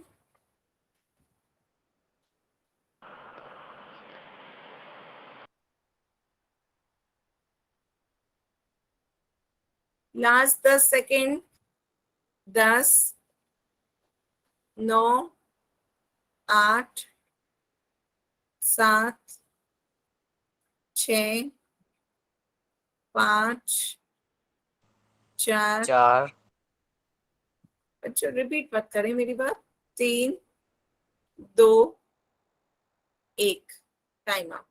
Last 10 second. 10, 9, 8, 7, 6, 5, 4। अच्छा, रिपीट मत करें मेरी बात। 3, 2, 1, टाइम अप।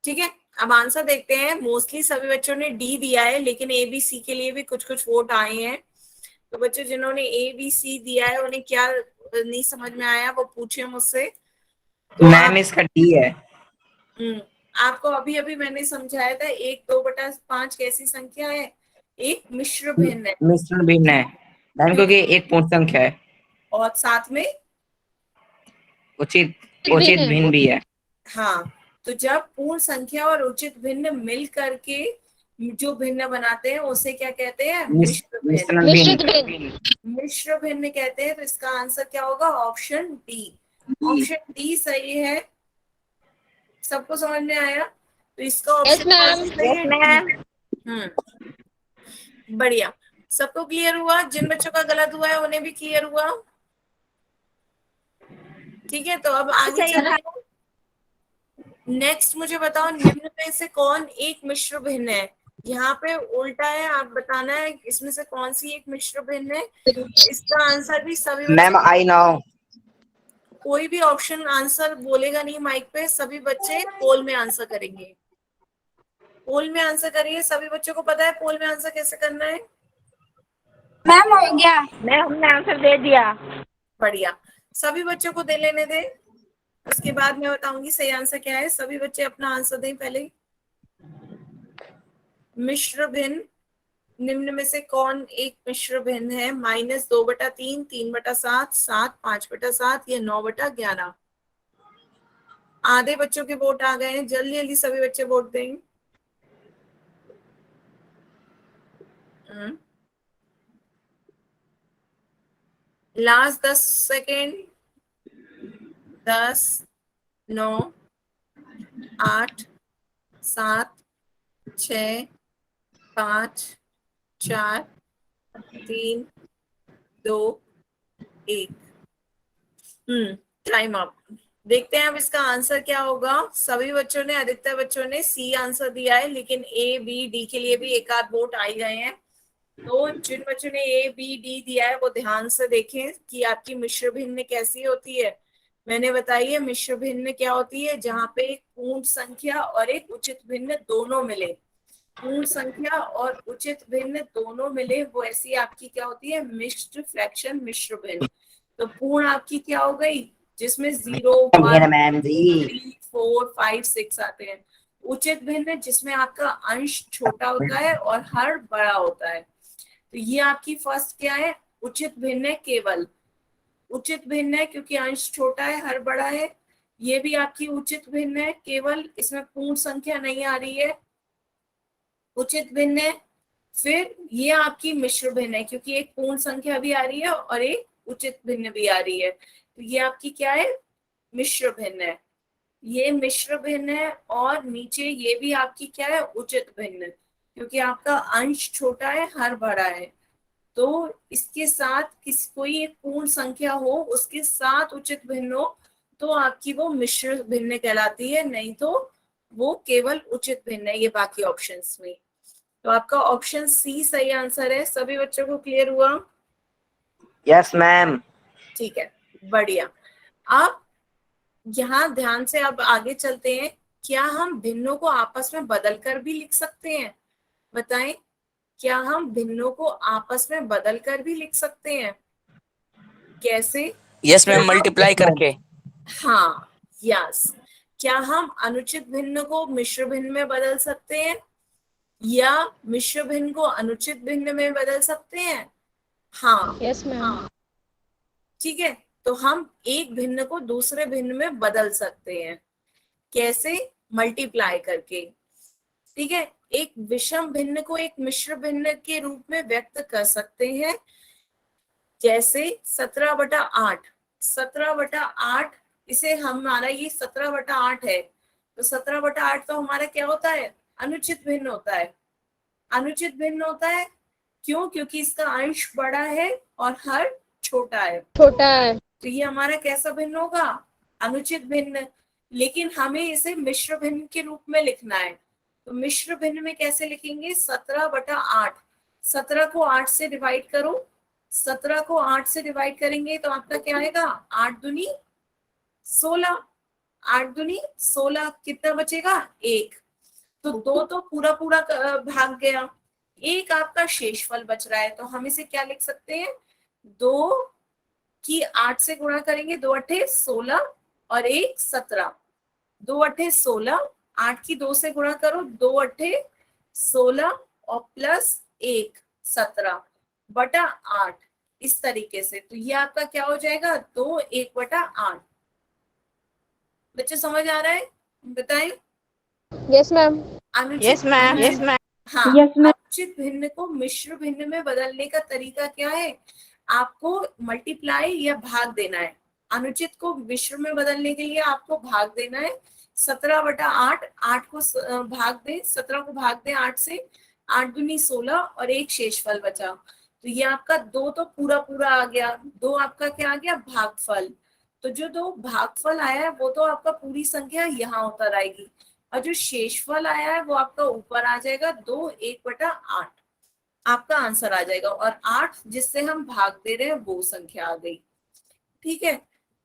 ठीक है, अब आंसर देखते हैं। मोस्टली सभी बच्चों ने डी दिया है, लेकिन ABC के लिए भी कुछ कुछ वोट आए हैं। तो बच्चों जिन्होंने ABC दिया है उन्हें क्या नहीं समझ में आया वो पूछे मुझसे। तो मैम इसका डी है। आपको अभी अभी मैंने समझाया था 1/2/5 कैसी संख्या है? एक मिश्र भिन्न है। मिश्रण भिन्न है मैम, क्योंकि एक पूर्ण संख्या है और साथ में उचित भिन्न भी है। हाँ, तो जब पूर्ण संख्या और उचित भिन्न मिल करके जो भिन्न बनाते हैं उसे क्या कहते हैं? मिश्र भिन्न। मिश्रित भिन्न। मिश्र भिन्न कहते हैं। तो इसका आंसर क्या होगा? Option D. ऑप्शन डी सही है। सबको समझ में आया? तो इसका ऑप्शन बढ़िया। सबको क्लियर हुआ? जिन बच्चों का गलत हुआ है उन्हें भी क्लियर हुआ? ठीक है, तो अब आगे चलिए। नेक्स्ट मुझे बताओ, निम्न में से कौन एक मिश्र भिन्न है? यहाँ पे उल्टा है, आप बताना है इसमें से कौन सी एक मिश्र भिन्न है। इसका आंसर भी सभी मैम आई नो। कोई भी ऑप्शन आंसर बोलेगा नहीं माइक पे, सभी बच्चे पोल में आंसर करेंगे। पोल में आंसर करिए। सभी बच्चों को पता है पोल में आंसर कैसे करना है? मैम हो गया। मैम हमने आंसर दे दिया। बढ़िया, सभी बच्चों को दे लेने दें, उसके बाद मैं बताऊंगी सही आंसर क्या है। सभी बच्चे अपना आंसर दें पहले। मिश्र भिन्न निम्न में से कौन एक मिश्र भिन्न है? -2/3, 3/7, 7, 5/7 या 9/11? आधे बच्चों के वोट आ गए हैं, जल्दी जल्दी सभी बच्चे वोट देंगे। Last 10 second. 10, 9, 8, 7, 6, 5, 4, 3, 2, 1। Time up. देखते हैं अब इसका आंसर क्या होगा। सभी बच्चों ने, अधिकतर बच्चों ने सी आंसर दिया है, लेकिन ए बी डी के लिए भी एक आध वोट आ ही गए हैं। तो जिन बच्चों ने ए बी डी दिया है वो ध्यान से देखें कि आपकी मिश्र भिन्न कैसी होती है। मैंने बताई है मिश्र भिन्न क्या होती है, जहाँ पे एक पूर्ण संख्या और एक उचित भिन्न दोनों मिले। पूर्ण संख्या और उचित भिन्न दोनों मिले, वो ऐसी आपकी क्या होती है? मिश्र फ्रैक्शन, मिश्र भिन्न। तो पूर्ण आपकी क्या हो गई? जिसमें 0, 1, मैम जी 3, 4, 5, 6 आते हैं। उचित भिन्न जिसमें आपका अंश छोटा होता है और हर बड़ा होता है। तो ये आपकी फर्स्ट क्या है? उचित भिन्न है, केवल उचित भिन्न है क्योंकि अंश छोटा है, हर बड़ा है। ये भी आपकी उचित भिन्न है, केवल इसमें पूर्ण संख्या नहीं आ रही है, उचित भिन्न है। फिर ये आपकी मिश्र भिन्न है क्योंकि एक पूर्ण संख्या भी आ रही है और एक उचित भिन्न भी आ रही है। तो ये आपकी क्या है? मिश्र भिन्न है। ये मिश्र भिन्न है और नीचे ये भी आपकी क्या है? उचित भिन्न, क्योंकि आपका अंश छोटा है, हर बड़ा है। तो इसके साथ कोई एक पूर्ण संख्या हो, उसके साथ उचित भिन्न हो, तो आपकी वो मिश्र भिन्न कहलाती है, नहीं तो वो केवल उचित भिन्न है। ये बाकी ऑप्शंस में, तो आपका ऑप्शन सी सही आंसर है। सभी बच्चों को क्लियर हुआ? Yes ma'am. ठीक है, बढ़िया। अब यहाँ ध्यान से अब आगे चलते हैं। क्या हम भिन्नों को आपस में बदलकर भी लिख सकते हैं? बताएं, क्या हम भिन्नों को आपस में बदलकर भी लिख सकते हैं? कैसे? यस मैम, मल्टीप्लाई करके। हाँ, यस। क्या हम अनुचित भिन्न को मिश्र भिन्न में बदल सकते हैं या मिश्र भिन्न को अनुचित भिन्न में बदल सकते हैं? हाँ, यस मैम। ठीक है। तो हम एक भिन्न को दूसरे भिन्न में बदल सकते हैं। कैसे? मल्टीप्लाई करके। ठीक है, एक विषम भिन्न को एक मिश्र भिन्न के रूप में व्यक्त कर सकते हैं। जैसे 17/8, 17/8, इसे हमारा ये 17/8 है, तो 17/8 तो हमारा क्या होता है? अनुचित भिन्न होता है। अनुचित भिन्न होता है क्यों? क्योंकि इसका अंश बड़ा है और हर छोटा है। छोटा है। तो ये हमारा कैसा भिन्न होगा? अनुचित भिन्न। लेकिन हमें इसे मिश्र भिन्न के रूप में लिखना है, तो मिश्र भिन्न में कैसे लिखेंगे? 17/8। 17 को 8 से डिवाइड करो। 17 को 8 से डिवाइड करेंगे तो आपका क्या आएगा? 8 दूनी 16। 8 दूनी 16, कितना बचेगा? 1। तो 2 तो पूरा पूरा भाग गया, 1 आपका शेषफल बच रहा है। तो हम इसे क्या लिख सकते हैं? 2 की 8 से गुणा करेंगे, 2 8 16 और 1 17। 2 8 16, 8 की 2 से गुणा करो, 2 8 16 और प्लस 1 17/8। इस तरीके से तो ये आपका क्या हो जाएगा? 2 1/8। बच्चे समझ आ रहा है? बताएं। Yes ma'am. Yes ma'am. Yes ma'am. हाँ, Yes, ma'am. अनुचित भिन्न को मिश्र भिन्न में बदलने का तरीका क्या है? आपको मल्टीप्लाई या भाग देना है। अनुचित को मिश्र में बदलने के लिए आपको भाग देना है। 17/8, 8 को भाग दे, 17 को भाग दे 8 से, 8 दूनी 16 और 1 शेषफल बचा। तो ये आपका 2 तो पूरा पूरा आ गया, 2 आपका क्या आ गया? भागफल। तो जो 2 भागफल आया है वो तो आपका पूरी संख्या यहाँ उतर आएगी, और जो शेषफल आया है वो आपका ऊपर आ जाएगा। 2 1/8 आपका आंसर आ जाएगा, और 8 जिससे हम भाग दे रहे हैं वो संख्या आ गई। ठीक है,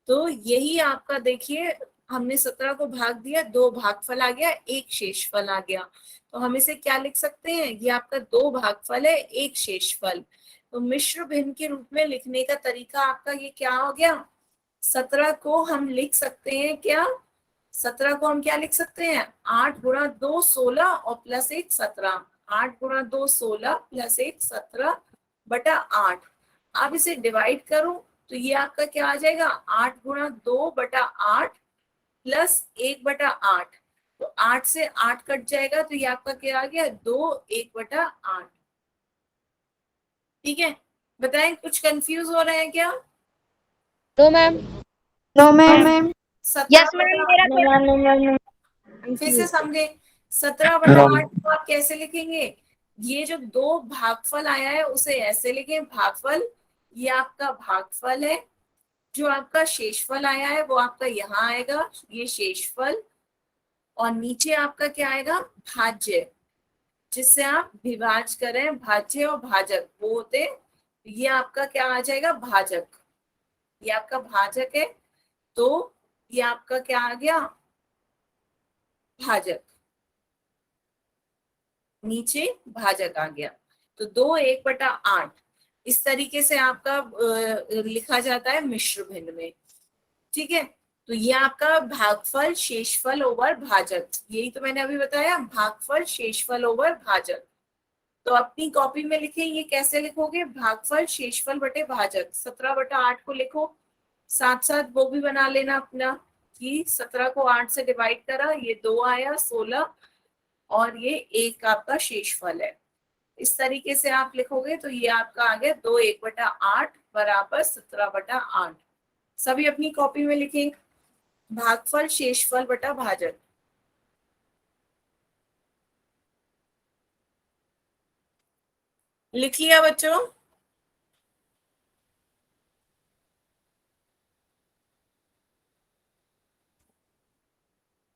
तो यही आपका देखिए, हमने 17 को भाग दिया, 2 भागफल आ गया, 1 शेषफल आ गया। तो हम इसे क्या लिख सकते हैं? ये आपका 2 भागफल है, 1 शेषफल। तो मिश्र भिन्न के रूप में लिखने का तरीका आपका ये क्या हो गया? 17 को हम लिख सकते हैं क्या? 17 को हम क्या लिख सकते हैं? 8 गुणा 2 16 और प्लस 1 17। 8 गुणा 2 16 प्लस 1 17/8। आप इसे डिवाइड करो तो ये आपका क्या आ जाएगा, 8 गुणा 2/8 प्लस 1/8। तो 8 से 8 कट जाएगा तो ये आपका क्या आ गया, 2 1/8। ठीक है, बताएं कुछ कंफ्यूज हो रहे हैं क्या? No ma'am. No ma'am. 17 फिर से समझे, 17/8 को आप कैसे लिखेंगे? ये जो दो भागफल आया है उसे ऐसे लिखें, भागफल, ये आपका भागफल है। जो आपका शेषफल आया है वो आपका यहाँ आएगा, ये शेषफल, और नीचे आपका क्या आएगा, भाज्य, जिससे आप विभाज करें, भाज्य और भाजक वो होते, ये आपका क्या आ जाएगा, भाजक, ये आपका भाजक है। तो ये आपका क्या आ गया, भाजक, नीचे भाजक आ गया। तो 2 1/8 इस तरीके से आपका लिखा जाता है मिश्र भिन्न में। ठीक है, तो ये आपका भागफल शेषफल ओवर भाजक, यही तो मैंने अभी बताया, भागफल शेषफल ओवर भाजक। तो अपनी कॉपी में लिखे, ये कैसे लिखोगे, भागफल शेषफल बटे भाजक, 17/8 को लिखो, साथ साथ वो भी बना लेना अपना कि 17 को 8 से डिवाइड करा, ये 2 आया 16, और ये 1 आपका शेषफल है। इस तरीके से आप लिखोगे तो ये आपका आ गया 2 1/8 बराबर 17/8। सभी अपनी कॉपी में लिखें, भागफल शेषफल बटा भाजक। लिख लिया बच्चों?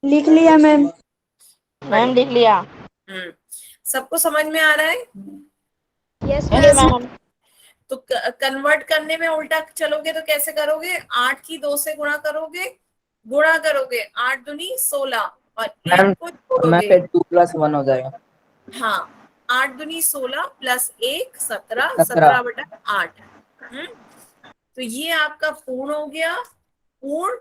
लिख लिया मैम। मैम लिख लिया। सबको समझ में आ रहा है? Yes yes ma'am. मैम। तो कन्वर्ट करने में उल्टा चलोगे तो कैसे करोगे, 8 की 2 से गुणा करोगे, 8 दूनी 16 और मैम 1 को छोड़ोगे। मैम फिर 2+1 हो जाएगा। हाँ, 8 दूनी 16 प्लस 1 17, 17। 17/8। तो ये आपका पूर्ण हो गया, पूर्ण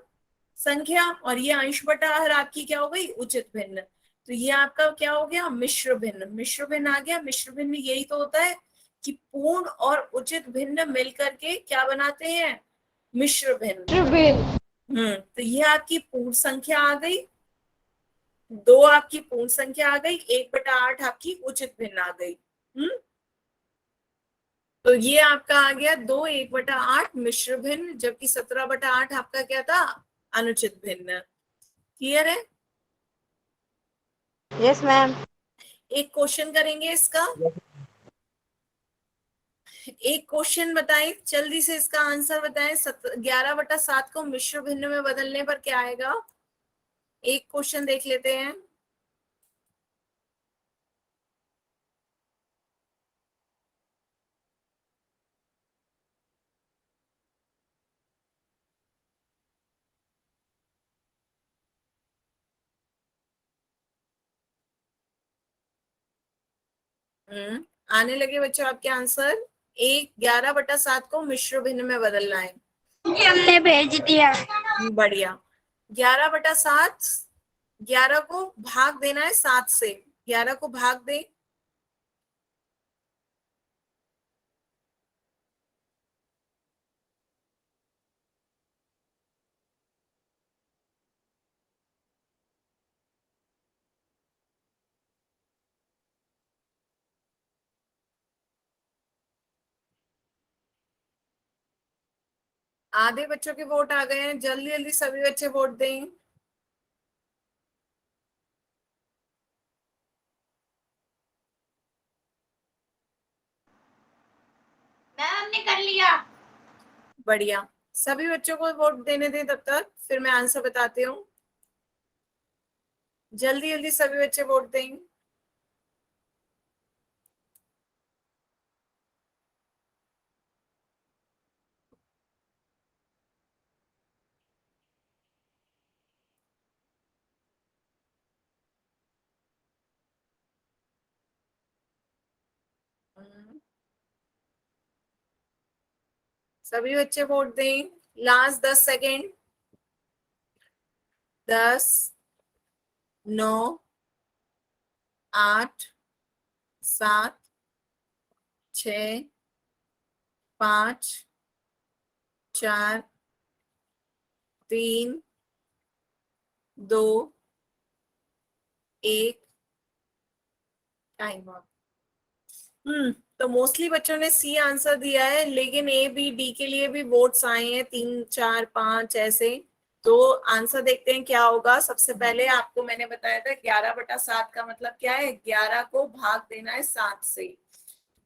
संख्या, और ये अंश बटा हर आपकी क्या हो गई, उचित भिन्न। तो ये आपका क्या हो गया, मिश्र भिन्न, मिश्र भिन्न आ गया। मिश्र भिन्न यही तो होता है कि पूर्ण और उचित भिन्न मिलकर के क्या बनाते हैं, मिश्र भिन्न। तो ये आपकी पूर्ण संख्या आ गई, 2 आपकी पूर्ण संख्या आ गई, 1/8 आपकी उचित भिन्न आ गई। तो ये आपका आ गया 2 1/8 मिश्र भिन्न, जबकि 17/8 आपका क्या था, अनुचित भिन्न। क्लियर है? Yes ma'am. एक क्वेश्चन करेंगे इसका, एक क्वेश्चन बताएं जल्दी से, इसका आंसर बताएं। 11/7 को मिश्र भिन्न में बदलने पर क्या आएगा? एक क्वेश्चन देख लेते हैं। आने लगे बच्चों आपके आंसर। 11/7 को मिश्र भिन्न में बदलना है। हमने भेज दिया। बढ़िया। 11/7, 11 को भाग देना है 7 से, 11 को भाग दे, आधे बच्चों के वोट आ गए हैं, जल्दी जल्दी सभी बच्चे वोट दें। मैम हमने कर लिया। बढ़िया, सभी बच्चों को वोट देने दें, तब तक फिर मैं आंसर बताती हूँ। जल्दी जल्दी सभी बच्चे वोट दें। सभी बच्चे वोट दें, लास्ट 10 सेकेंड। 10 9 8 7 6 5 4 3 2 1 time up. तो मोस्टली बच्चों ने सी आंसर दिया है, लेकिन ए बी डी के लिए भी वोट्स आए हैं 3 4 5 ऐसे। तो आंसर देखते हैं क्या होगा। सबसे पहले आपको मैंने बताया था 11/7 का मतलब क्या है, 11 को भाग देना है 7 से।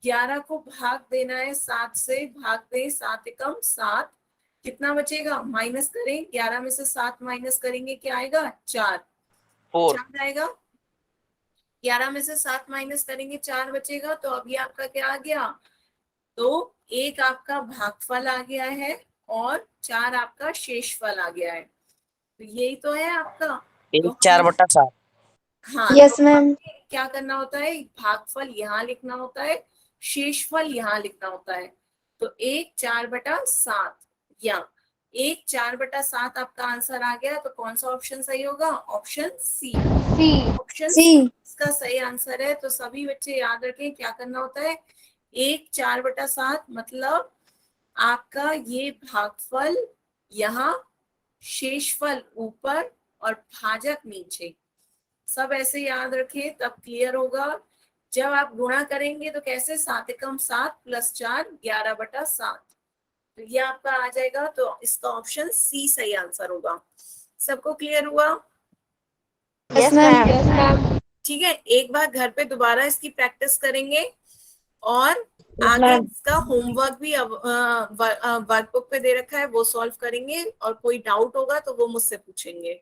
11 को भाग देना है 7 से, भाग दे 7 एकम 7, कितना बचेगा, माइनस करें, 11 में से 7 माइनस करेंगे क्या आएगा, 4 आएगा। 11 में से 7 माइनस करेंगे 4 बचेगा। तो अभी आपका क्या आ गया, तो 1 आपका भागफल आ गया है और 4 आपका शेषफल आ गया है। तो यही तो है आपका 4/7। हाँ। Yes, तो ma'am. क्या करना होता है, भागफल यहाँ लिखना होता है, शेषफल यहाँ लिखना होता है। तो 1 4/7 या 1 4/7 आपका आंसर आ गया। तो कौन सा ऑप्शन सही होगा, ऑप्शन सी। ऑप्शन सी इसका सही आंसर है। तो सभी बच्चे याद रखें क्या करना होता है, 1 4/7 मतलब आपका ये भागफल यहाँ, शेषफल ऊपर और भाजक नीचे। सब ऐसे याद रखें तब क्लियर होगा। जब आप गुणा करेंगे तो कैसे, 7 एकम 7 + 4 11/7। तो ये आपका आ जाएगा। तो इसका ऑप्शन सी सही आंसर होगा। सबको क्लियर हुआ? Yes, ma'am. Yes, ma'am. ठीक है, एक बार घर पे दोबारा इसकी प्रैक्टिस करेंगे और आगे इसका होमवर्क भी वर्कबुक पे दे रखा है, वो सॉल्व करेंगे और कोई डाउट होगा तो वो मुझसे पूछेंगे।